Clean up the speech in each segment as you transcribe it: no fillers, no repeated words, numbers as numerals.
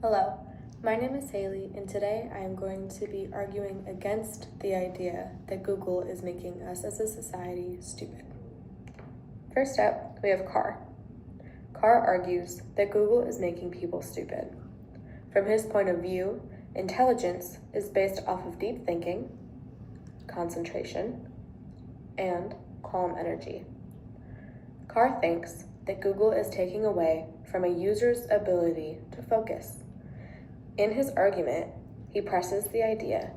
Hello, my name is Haley, and today I am going to be arguing against the idea that Google is making us as a society stupid. First up, we have Carr. Carr argues that Google is making people stupid. From his point of view, intelligence is based off of deep thinking, concentration, and calm energy. Carr thinks that Google is taking away from a user's ability to focus. In his argument, he presses the idea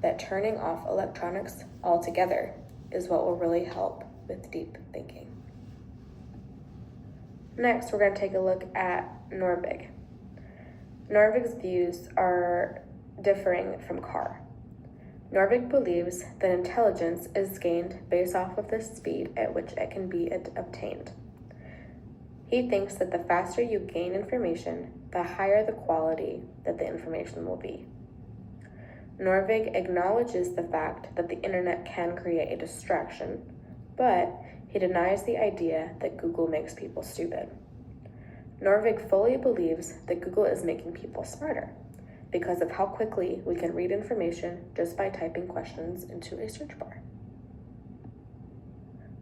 that turning off electronics altogether is what will really help with deep thinking. Next, we're going to take a look at Norvig. Norvig's views are differing from Carr. Norvig believes that intelligence is gained based off of the speed at which it can be obtained. He thinks that the faster you gain information, the higher the quality that the information will be. Norvig acknowledges the fact that the internet can create a distraction, but he denies the idea that Google makes people stupid. Norvig fully believes that Google is making people smarter because of how quickly we can read information just by typing questions into a search bar.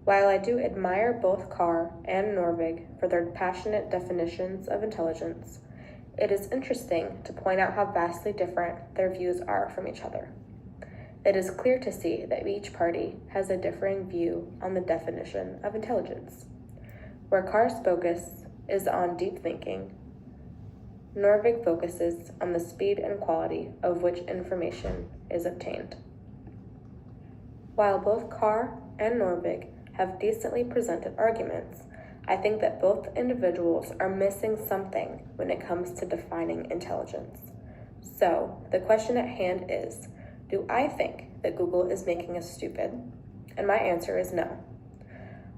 While I do admire both Carr and Norvig for their passionate definitions of intelligence, it is interesting to point out how vastly different their views are from each other. It is clear to see that each party has a differing view on the definition of intelligence. Where Carr's focus is on deep thinking, Norvig focuses on the speed and quality of which information is obtained. While both Carr and Norvig have decently presented arguments, I think that both individuals are missing something when it comes to defining intelligence. So, the question at hand is, do I think that Google is making us stupid? And my answer is no.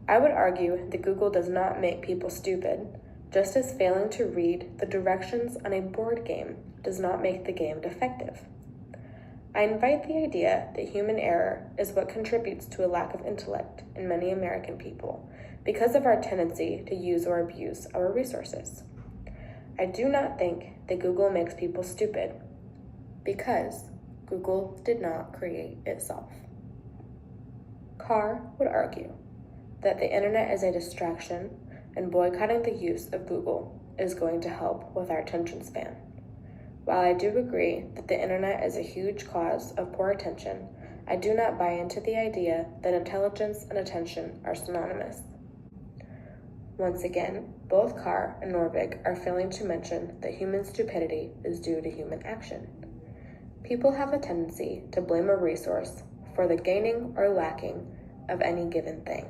I would argue that Google does not make people stupid, just as failing to read the directions on a board game does not make the game defective. I invite the idea that human error is what contributes to a lack of intellect in many American people because of our tendency to use or abuse our resources. I do not think that Google makes people stupid because Google did not create itself. Carr would argue that the internet is a distraction and boycotting the use of Google is going to help with our attention span. While I do agree that the internet is a huge cause of poor attention, I do not buy into the idea that intelligence and attention are synonymous. Once again, both Carr and Norvig are failing to mention that human stupidity is due to human action. People have a tendency to blame a resource for the gaining or lacking of any given thing.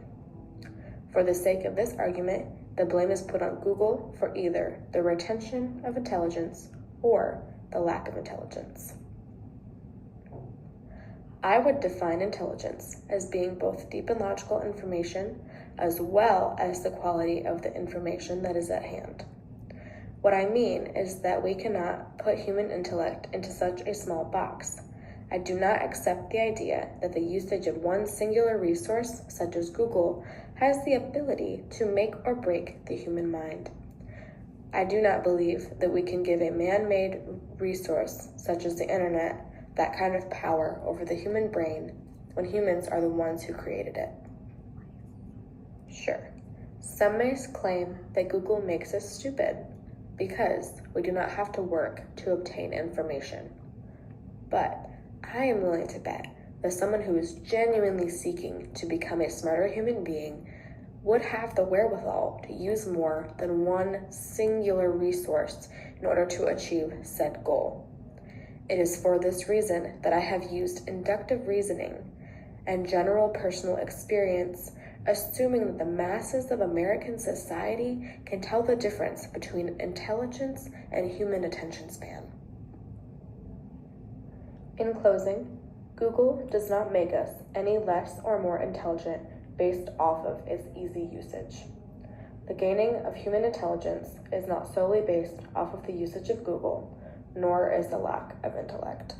For the sake of this argument, the blame is put on Google for either the retention of intelligence or the lack of intelligence. I would define intelligence as being both deep and logical information as well as the quality of the information that is at hand. What I mean is that we cannot put human intellect into such a small box. I do not accept the idea that the usage of one singular resource, such as Google, has the ability to make or break the human mind. I do not believe that we can give a man-made resource, such as the internet, that kind of power over the human brain when humans are the ones who created it. Sure, some may claim that Google makes us stupid because we do not have to work to obtain information. But I am willing to bet that someone who is genuinely seeking to become a smarter human being would have the wherewithal to use more than one singular resource in order to achieve said goal. It is for this reason that I have used inductive reasoning and general personal experience, assuming that the masses of American society can tell the difference between intelligence and human attention span. In closing, Google does not make us any less or more intelligent based off of its easy usage. The gaining of human intelligence is not solely based off of the usage of Google, nor is the lack of intellect.